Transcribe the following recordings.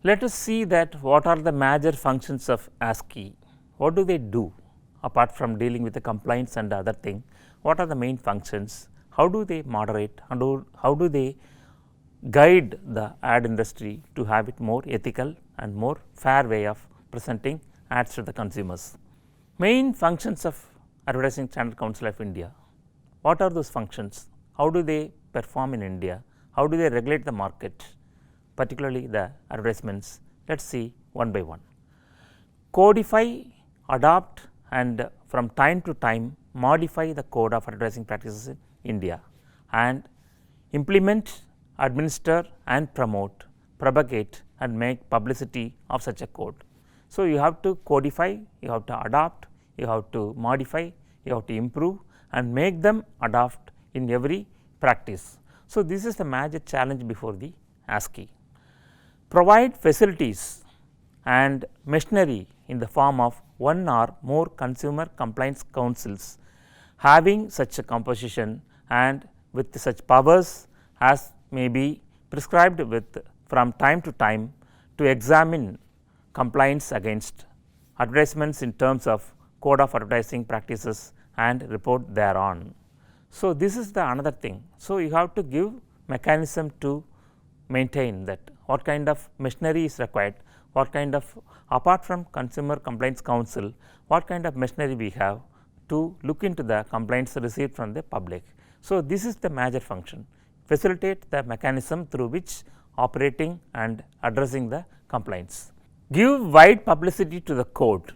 Let us see that what are the major functions of ASCII. What do they do apart from dealing with the compliance and other thing? What are the main functions? How do they moderate? How do they guide the ad industry to have it more ethical and more fair way of presenting ads to the consumers? Main functions of Advertising Standard Council of India. What are those functions? How do they perform in India? How do they regulate the market, particularly the advertisements? Let us see one by one. Codify, adopt and from time to time modify the code of advertising practices in India and implement, administer and promote, propagate and make publicity of such a code. So, you have to codify, you have to adopt, you have to modify, you have to improve and make them adopt in every practice. So, this is the major challenge before the ASCII. Provide facilities and machinery in the form of one or more consumer compliance councils having such a composition and with such powers as may be prescribed with from time to time to examine compliance against advertisements in terms of code of advertising practices and report thereon. So, this is the another thing. So, you have to give mechanism to maintain that what kind of machinery is required, what kind of apart from consumer complaints council, what kind of machinery we have to look into the complaints received from the public. So, this is the major function, facilitate the mechanism through which operating and addressing the complaints. Give wide publicity to the code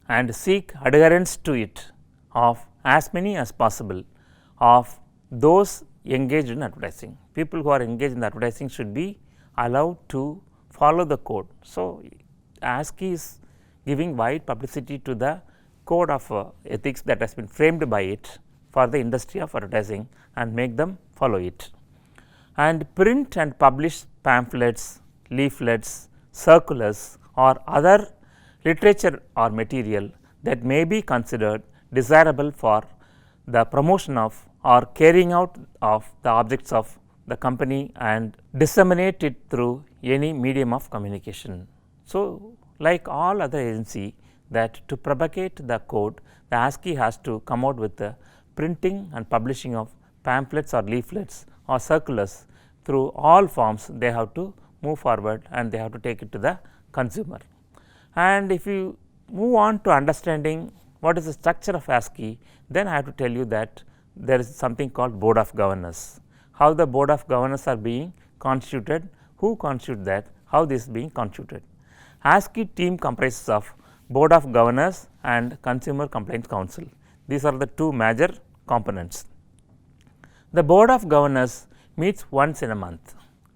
and seek adherence to it of as many as possible of those engaged in advertising. People who are engaged in advertising should be allowed to follow the code. So, ASCII is giving wide publicity to the code of ethics that has been framed by it for the industry of advertising and make them follow it. And print and publish pamphlets, leaflets, circulars or other literature or material that may be considered desirable for the promotion of or carrying out of the objects of the company and disseminate it through any medium of communication. So, like all other agency that to propagate the code, the ASCII has to come out with the printing and publishing of pamphlets or leaflets or circulars through all forms. They have to move forward and they have to take it to the consumer. And if you move on to understanding what is the structure of ASCII, then I have to tell you that there is something called board of governors. How the board of governors are being constituted, who constitute that, how this is being constituted. ASCII team comprises of board of governors and consumer complaints council. These are the two major components. The board of governors meets once in a month.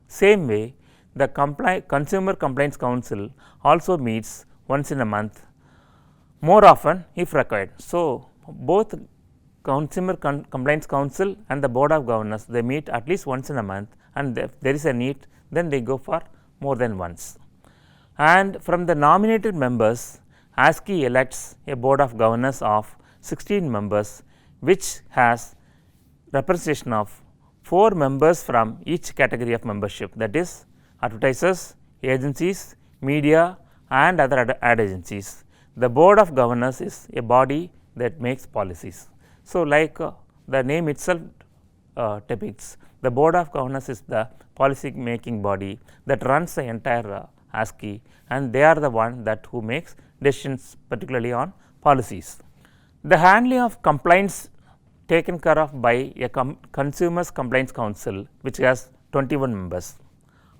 Same way, the consumer complaints council also meets once in a month, more often if required. So, both consumer complaints council and the board of governors, they meet at least once in a month, and if there is a need, then they go for more than once. And from the nominated members, ASCII elects a board of governors of 16 members, which has representation of 4 members from each category of membership, that is advertisers, agencies, media and other ad agencies. The board of governors is a body that makes policies. So, like the name itself depicts, the board of governors is the policy making body that runs the entire ASCII, and they are the one that who makes decisions particularly on policies. The handling of complaints taken care of by a consumers complaints council, which has 21 members,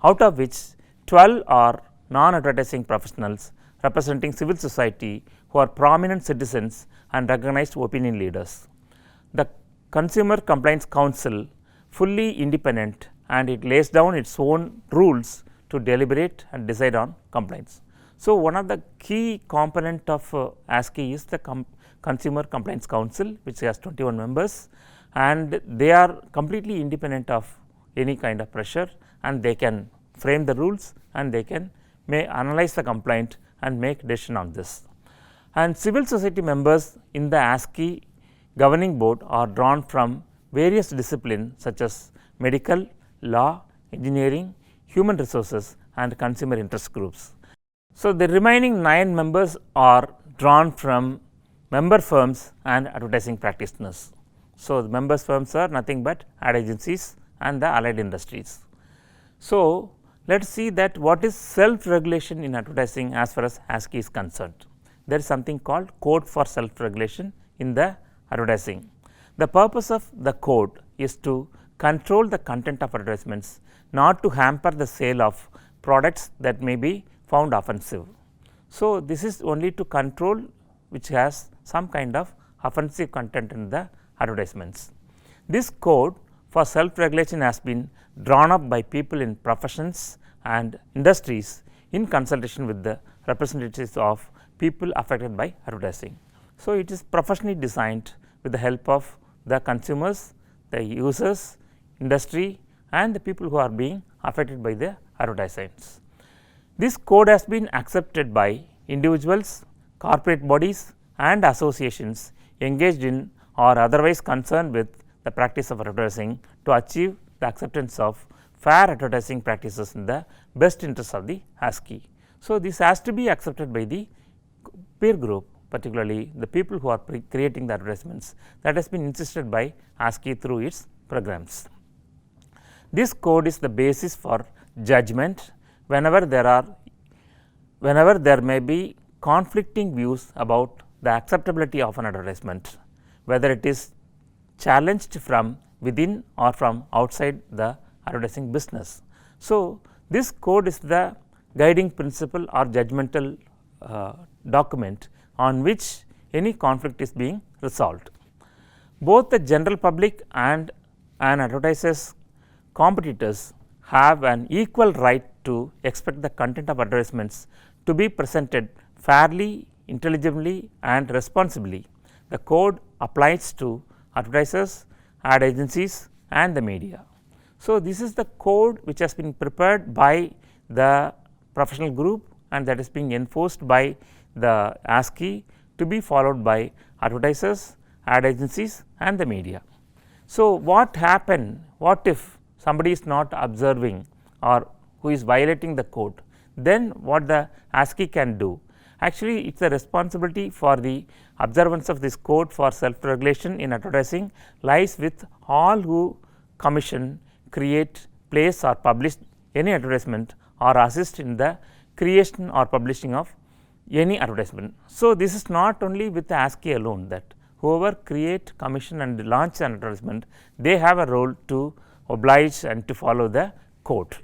out of which 12 are non-advertising professionals representing civil society who are prominent citizens and recognized opinion leaders. The consumer complaints council fully independent, and it lays down its own rules to deliberate and decide on complaints. So, one of the key component of ASCII is the consumer complaints council, which has 21 members, and they are completely independent of any kind of pressure, and they can frame the rules and they may analyze the complaint and make decision on this. And civil society members in the ASCII governing board are drawn from various disciplines such as medical, law, engineering, human resources and consumer interest groups. So, the remaining 9 members are drawn from member firms and advertising practitioners. So, the member firms are nothing but ad agencies and the allied industries. So, let us see that what is self regulation in advertising as far as ASCII is concerned. There is something called code for self regulation in the advertising. The purpose of the code is to control the content of advertisements, not to hamper the sale of products that may be found offensive. So, this is only to control which has some kind of offensive content in the advertisements. This code for self regulation has been drawn up by people in professions and industries in consultation with the representatives of people affected by advertising. So, it is professionally designed with the help of the consumers, the users, industry and the people who are being affected by the advertisements. This code has been accepted by individuals, corporate bodies and associations engaged in or otherwise concerned with the practice of advertising to achieve the acceptance of fair advertising practices in the best interest of the ASCII. So, this has to be accepted by the peer group, particularly the people who are creating the advertisements, that has been insisted by ASCII through its programs. This code is the basis for judgment whenever there may be conflicting views about the acceptability of an advertisement, whether it is challenged from within or from outside the advertising business. So, this code is the guiding principle or judgmental document on which any conflict is being resolved. Both the general public and an advertiser's competitors have an equal right to expect the content of advertisements to be presented fairly, intelligibly and responsibly. The code applies to advertisers, ad agencies and the media. So, this is the code which has been prepared by the professional group and that is being enforced by the ASCII to be followed by advertisers, ad agencies and the media. So, what if somebody is not observing or who is violating the code, then what the ASCII can do? Actually, it is a responsibility for the observance of this code for self regulation in advertising lies with all who commission, create, place or publish any advertisement or assist in the creation or publishing of any advertisement. So, this is not only with the ASCII alone, that whoever create, commission and launch an advertisement, they have a role to oblige and to follow the code.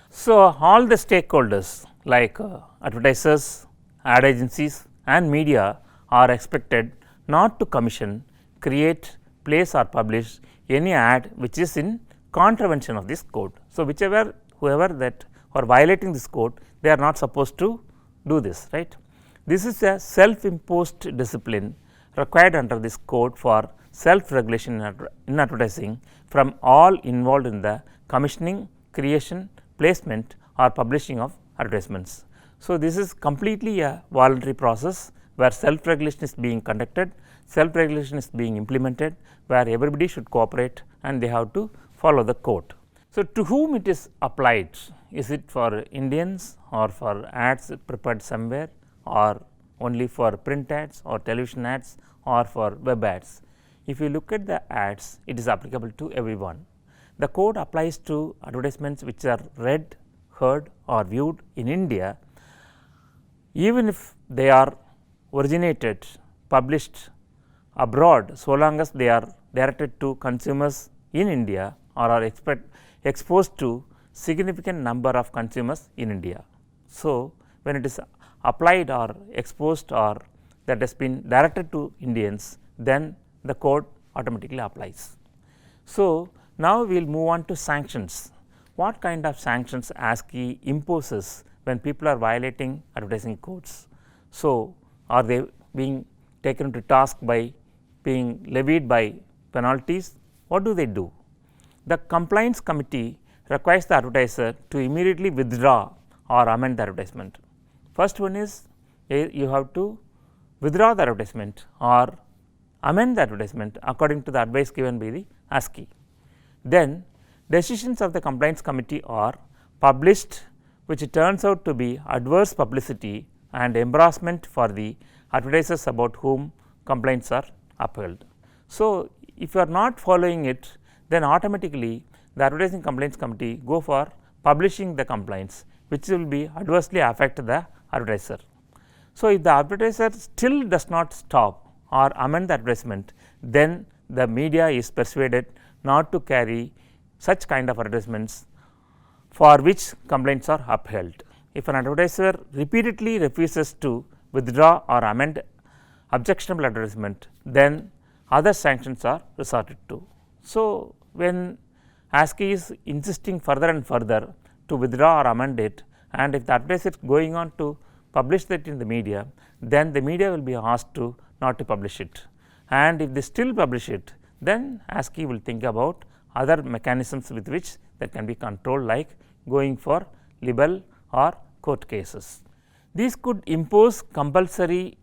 So, all the stakeholders like advertisers, ad agencies and media are expected not to commission, create, place or publish any ad which is in contravention of this code. So, whoever that are violating this code, they are not supposed to do this, right. This is a self imposed discipline required under this code for self regulation in advertising from all involved in the commissioning, creation, placement or publishing of advertisements. So, this is completely a voluntary process where self regulation is being conducted, self regulation is being implemented, where everybody should cooperate and they have to follow the code. So, to whom it is applied? Is it for Indians or for ads prepared somewhere or only for print ads or television ads or for web ads? If you look at the ads, it is applicable to everyone. The code applies to advertisements which are read, heard or viewed in India, even if they are originated, published abroad, so long as they are directed to consumers in India or are exposed to significant number of consumers in India. So, when it is applied or exposed or that has been directed to Indians, then the code automatically applies. So, now we will move on to sanctions. What kind of sanctions ASCII imposes when people are violating advertising codes? So, are they being taken to task by being levied by penalties? What do they do? The compliance committee requires the advertiser to immediately withdraw or amend the advertisement. First one is you have to withdraw the advertisement or amend the advertisement according to the advice given by the ASCII. Then decisions of the compliance committee are published which turns out to be adverse publicity and embarrassment for the advertisers about whom complaints are upheld. So, if you are not following it, then automatically the Advertising Complaints Committee go for publishing the complaints, which will be adversely affect the advertiser. So, if the advertiser still does not stop or amend the advertisement, then the media is persuaded not to carry such kind of advertisements for which complaints are upheld. If an advertiser repeatedly refuses to withdraw or amend objectionable advertisement, then other sanctions are resorted to. So, when ASCI is insisting further and further to withdraw or amend it, and if the advertiser is going on to publish that in the media, then the media will be asked to not to publish it. And if they still publish it, then ASCI will think about other mechanisms with which that can be controlled, like going for libel or court cases. These could impose compulsory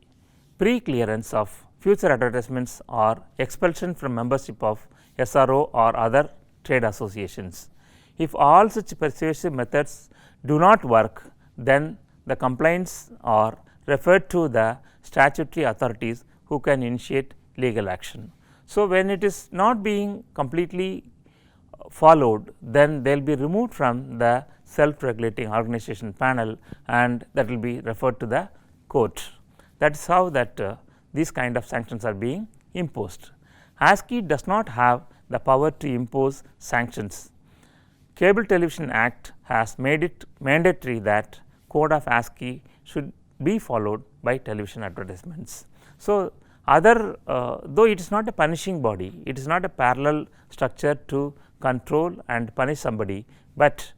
pre-clearance of future advertisements or expulsion from membership of SRO or other trade associations. If all such persuasive methods do not work, then the complaints are referred to the statutory authorities who can initiate legal action. So, when it is not being completely followed, then they will be removed from the self-regulating organization panel, and that will be referred to the court. That is how that these kind of sanctions are being imposed. ASCI does not have the power to impose sanctions. Cable Television Act has made it mandatory that code of ASCI should be followed by television advertisements. So, though it is not a punishing body, it is not a parallel structure to control and punish somebody, but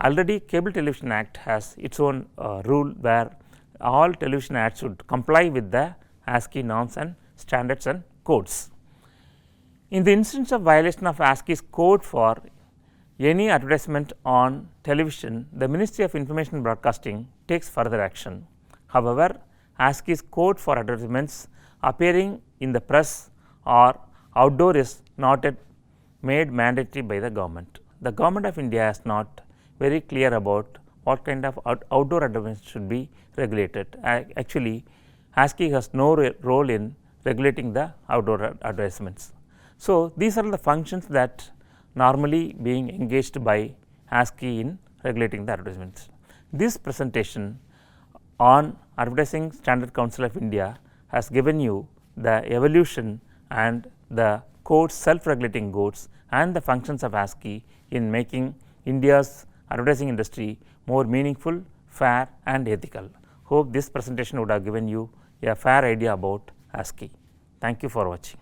already Cable Television Act has its own rule where all television ads should comply with the ASCI norms and standards and codes. In the instance of violation of ASCI's code for any advertisement on television, the Ministry of Information and Broadcasting takes further action. However, ASCI's code for advertisements appearing in the press or outdoor is not yet made mandatory by the government. The government of India is not very clear about what kind of outdoor advertisements should be regulated. Actually, ASCI has no role in regulating the outdoor advertisements. So, these are the functions that normally being engaged by ASCI in regulating the advertisements. This presentation on Advertising Standard Council of India has given you the evolution and the codes, self-regulating codes, and the functions of ASCI in making India's advertising industry more meaningful, fair and ethical. Hope this presentation would have given you a fair idea about ASCI. Thank you for watching.